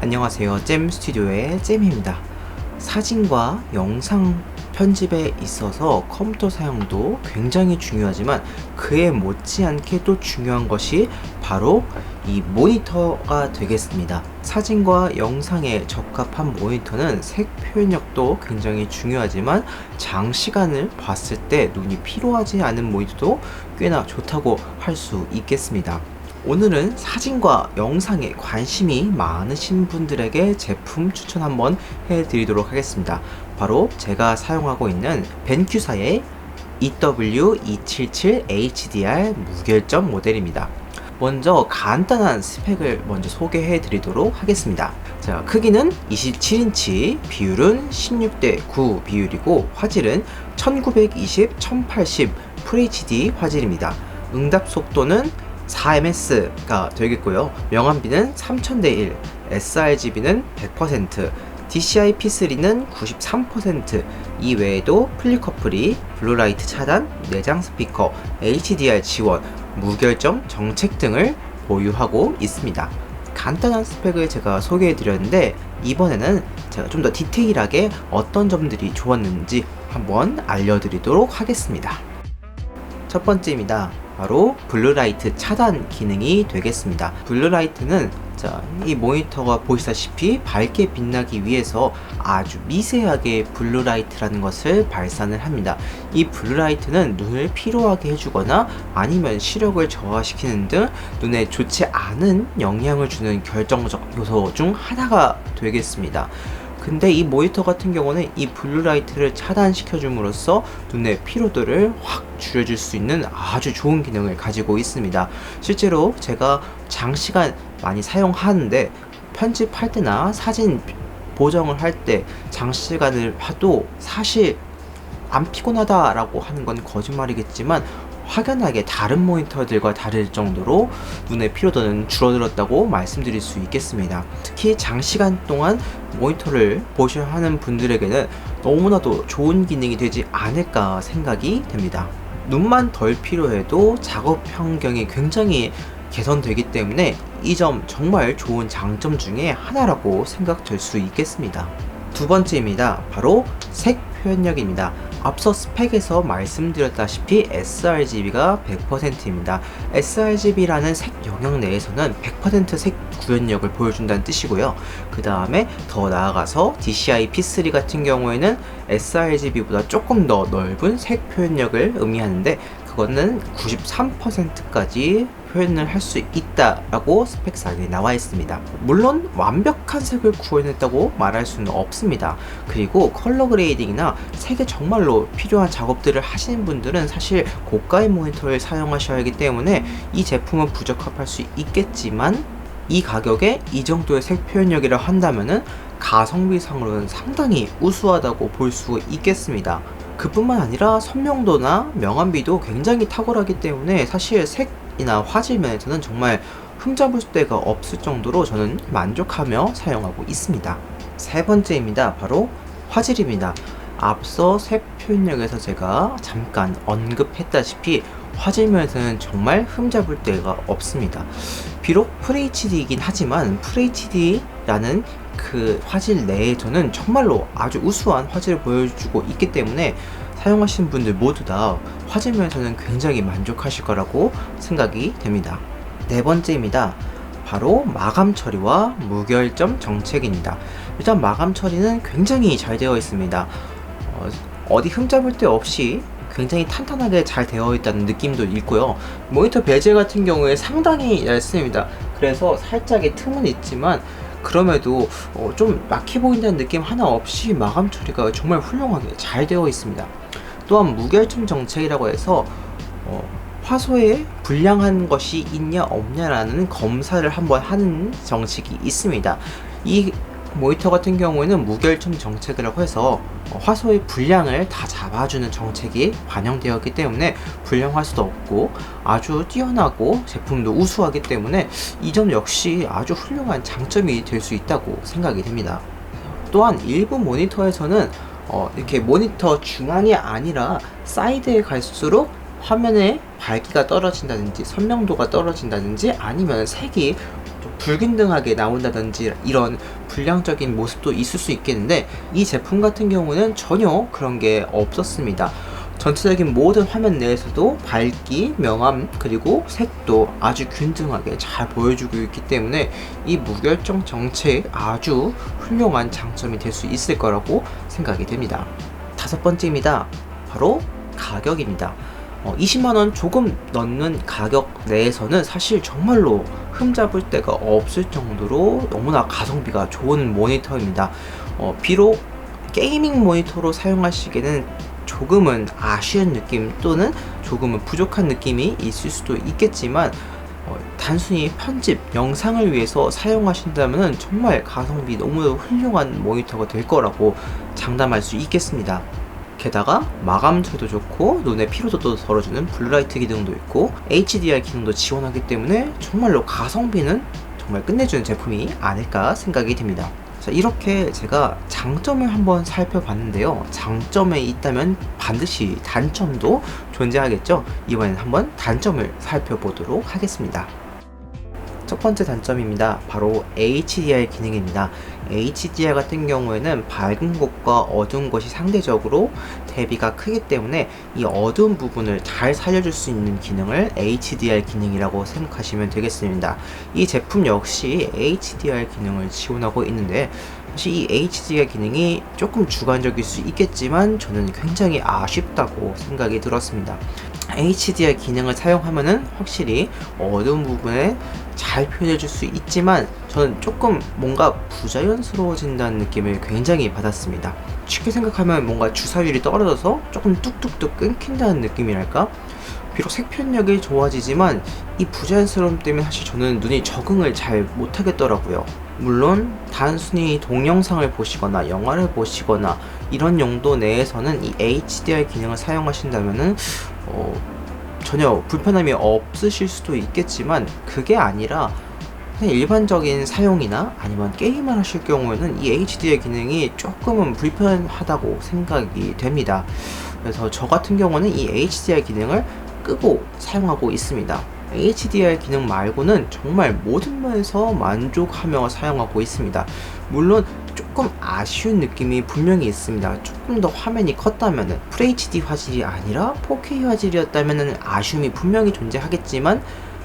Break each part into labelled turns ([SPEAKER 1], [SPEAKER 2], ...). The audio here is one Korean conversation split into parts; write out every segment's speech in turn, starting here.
[SPEAKER 1] 안녕하세요. 잼 스튜디오의 잼입니다. 사진과 영상 편집에 있어서 컴퓨터 사용도 굉장히 중요하지만 그에 못지않게 또 중요한 것이 바로 이 모니터가 되겠습니다. 사진과 영상에 적합한 모니터는 색 표현력도 굉장히 중요하지만 장시간을 봤을 때 눈이 피로하지 않은 모니터도 꽤나 좋다고 할 수 있겠습니다. 오늘은 사진과 영상에 관심이 많으신 분들에게 제품 추천 한번 해드리도록 하겠습니다. 바로 제가 사용하고 있는 벤큐사의 EW277HDR 무결점 모델입니다. 먼저 간단한 스펙을 먼저 소개해 드리도록 하겠습니다. 자, 크기는 27인치, 비율은 16:9 비율이고 화질은 1920x1080 FHD 화질입니다. 응답 속도는 4ms 가 되겠고요. 명암비는 3000:1, sRGB는 100%, DCI P3는 93%, 이 외에도 플리커플이, 블루라이트 차단, 내장 스피커, HDR 지원, 무결점 정책 등을 보유하고 있습니다. 간단한 스펙을 제가 소개해 드렸는데 이번에는 제가 좀 더 디테일하게 어떤 점들이 좋았는지 한번 알려드리도록 하겠습니다. 첫 번째입니다. 바로 블루라이트 차단 기능이 되겠습니다. 블루라이트는 이 모니터가 보시다시피 밝게 빛나기 위해서 아주 미세하게 블루라이트라는 것을 발산을 합니다. 이 블루라이트는 눈을 피로하게 해주거나 아니면 시력을 저하시키는 등 눈에 좋지 않은 영향을 주는 결정적 요소 중 하나가 되겠습니다. 근데 이 모니터 같은 경우는 이 블루라이트를 차단시켜 줌으로써 눈의 피로도를 확 줄여줄 수 있는 아주 좋은 기능을 가지고 있습니다. 실제로 제가 장시간 많이 사용하는데 편집할 때나 사진 보정을 할 때 장시간을 봐도 사실 안 피곤하다 라고 하는 건 거짓말이겠지만 확연하게 다른 모니터들과 다를 정도로 눈의 피로도는 줄어들었다고 말씀드릴 수 있겠습니다. 특히 장시간 동안 모니터를 보셔야 하는 분들에게는 너무나도 좋은 기능이 되지 않을까 생각이 됩니다. 눈만 덜 피로해도 작업 환경이 굉장히 개선되기 때문에 이 점 정말 좋은 장점 중에 하나라고 생각될 수 있겠습니다. 두 번째입니다. 바로 색 표현력입니다. 앞서 스펙에서 말씀드렸다시피 sRGB가 100%입니다. sRGB라는 색 영역 내에서는 100% 색 구현력을 보여준다는 뜻이고요. 그 다음에 더 나아가서 DCI P3 같은 경우에는 sRGB보다 조금 더 넓은 색 표현력을 의미하는데 그거는 93%까지 표현을 할 수 있다라고 스펙상에 나와 있습니다. 물론 완벽한 색을 구현했다고 말할 수는 없습니다. 그리고 컬러 그레이딩이나 색에 정말로 필요한 작업들을 하시는 분들은 사실 고가의 모니터를 사용하셔야 하기 때문에 이 제품은 부적합할 수 있겠지만 이 가격에 이 정도의 색 표현력이라 한다면은 가성비상으로는 상당히 우수하다고 볼 수 있겠습니다. 그뿐만 아니라 선명도나 명암비도 굉장히 탁월하기 때문에 사실 색이나 화질 면에서는 정말 흠잡을 데가 없을 정도로 저는 만족하며 사용하고 있습니다. 세 번째입니다. 바로 화질입니다. 앞서 색 표현력에서 제가 잠깐 언급했다시피 화질 면에서는 정말 흠잡을 데가 없습니다. 비록 FHD이긴 하지만 FHD라는 그 화질 내에 저는 정말로 아주 우수한 화질을 보여주고 있기 때문에 사용하시는 분들 모두 다 화질 면에서는 굉장히 만족하실 거라고 생각이 됩니다. 네 번째입니다. 바로 마감 처리와 무결점 정책입니다. 일단 마감 처리는 굉장히 잘 되어 있습니다. 어디 흠잡을 데 없이 굉장히 탄탄하게 잘 되어 있다는 느낌도 있고요. 모니터 베젤 같은 경우에 상당히 얇습니다. 그래서 살짝의 틈은 있지만 그럼에도 좀 막혀 보인다는 느낌 하나 없이 마감 처리가 정말 훌륭하게 잘 되어 있습니다. 또한 무결점 정책이라고 해서 화소에 불량한 것이 있냐 없냐라는 검사를 한번 하는 정책이 있습니다. 이 모니터 같은 경우에는 무결점 정책이라고 해서 화소의 불량을 다 잡아주는 정책이 반영되었기 때문에 불량할 수도 없고 아주 뛰어나고 제품도 우수하기 때문에 이 점 역시 아주 훌륭한 장점이 될 수 있다고 생각이 됩니다. 또한 일부 모니터에서는 이렇게 모니터 중앙이 아니라 사이드에 갈수록 화면에 밝기가 떨어진다든지 선명도가 떨어진다든지 아니면 색이 좀 불균등하게 나온다든지 이런 불량적인 모습도 있을 수 있겠는데, 이 제품 같은 경우는 전혀 그런 게 없었습니다. 전체적인 모든 화면 내에서도 밝기, 명암, 그리고 색도 아주 균등하게 잘 보여주고 있기 때문에 이 무결정 정체에 아주 훌륭한 장점이 될 수 있을 거라고 생각이 됩니다. 다섯 번째입니다. 바로 가격입니다. 20만원 조금 넘는 가격 내에서는 사실 정말로 흠잡을 데가 없을 정도로 너무나 가성비가 좋은 모니터입니다. 비록 게이밍 모니터로 사용하시기에는 조금은 아쉬운 느낌 또는 조금은 부족한 느낌이 있을 수도 있겠지만, 단순히 편집, 영상을 위해서 사용하신다면 정말 가성비 너무 훌륭한 모니터가 될 거라고 장담할 수 있겠습니다. 게다가 마감처도 좋고 눈의 피로도도 덜어주는 블루라이트 기능도 있고 HDR 기능도 지원하기 때문에 정말로 가성비는 정말 끝내주는 제품이 아닐까 생각이 됩니다. 자, 이렇게 제가 장점을 한번 살펴봤는데요. 장점에 있다면 반드시 단점도 존재하겠죠. 이번엔 한번 단점을 살펴보도록 하겠습니다. 첫 번째 단점입니다. 바로 HDR 기능입니다. HDR 같은 경우에는 밝은 곳과 어두운 곳이 상대적으로 대비가 크기 때문에 이 어두운 부분을 잘 살려줄 수 있는 기능을 HDR 기능이라고 생각하시면 되겠습니다. 이 제품 역시 HDR 기능을 지원하고 있는데, 사실 이 HDR 기능이 조금 주관적일 수 있겠지만 저는 굉장히 아쉽다고 생각이 들었습니다. HDR 기능을 사용하면은 확실히 어두운 부분에 잘 표현해 줄 수 있지만 저는 조금 뭔가 부자연스러워진다는 느낌을 굉장히 받았습니다. 쉽게 생각하면 뭔가 주사율이 떨어져서 조금 뚝뚝뚝 끊긴다는 느낌이랄까? 비록 색편력이 좋아지지만 이 부자연스러움 때문에 사실 저는 눈이 적응을 잘 못하겠더라고요. 물론 단순히 동영상을 보시거나 영화를 보시거나 이런 용도 내에서는 이 HDR 기능을 사용하신다면은 전혀 불편함이 없으실 수도 있겠지만, 그게 아니라 그냥 일반적인 사용이나 아니면 게임을 하실 경우에는 이 HDR 기능이 조금은 불편하다고 생각이 됩니다. 그래서 저 같은 경우는 이 HDR 기능을 끄고 사용하고 있습니다. HDR 기능 말고는 정말 모든 면에서 만족하며 사용하고 있습니다. 물론 조금 아쉬운 느낌이 분명히 있습니다. 조금 더 화면이 컸다면, FHD 화질이 아니라 4K 화질이었다면 아쉬움이 분명히 존재하겠지만,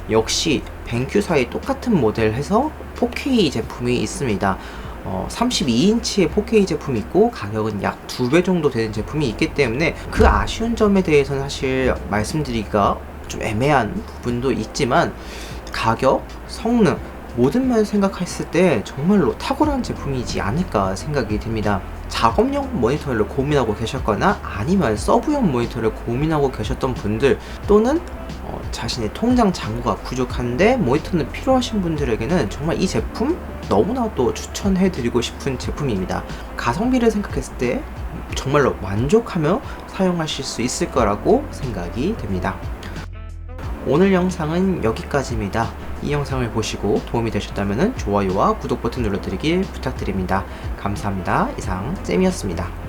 [SPEAKER 1] 역시 벤큐사의 똑같은 모델 해서 4K 제품이 있습니다. 32인치의 4K 제품이 있고 가격은 약 2배 정도 되는 제품이 있기 때문에 그 아쉬운 점에 대해서는 사실 말씀드리기가 좀 애매한 부분도 있지만, 가격, 성능 모든 면을 생각했을 때 정말로 탁월한 제품이지 않을까 생각이 됩니다. 작업용 모니터를 고민하고 계셨거나 아니면 서브용 모니터를 고민하고 계셨던 분들, 또는 자신의 통장 잔고가 부족한데 모니터는 필요하신 분들에게는 정말 이 제품 너무나도 추천해드리고 싶은 제품입니다. 가성비를 생각했을 때 정말로 만족하며 사용하실 수 있을 거라고 생각이 됩니다. 오늘 영상은 여기까지입니다. 이 영상을 보시고 도움이 되셨다면 좋아요와 구독 버튼 눌러드리길 부탁드립니다. 감사합니다. 이상 잼이었습니다.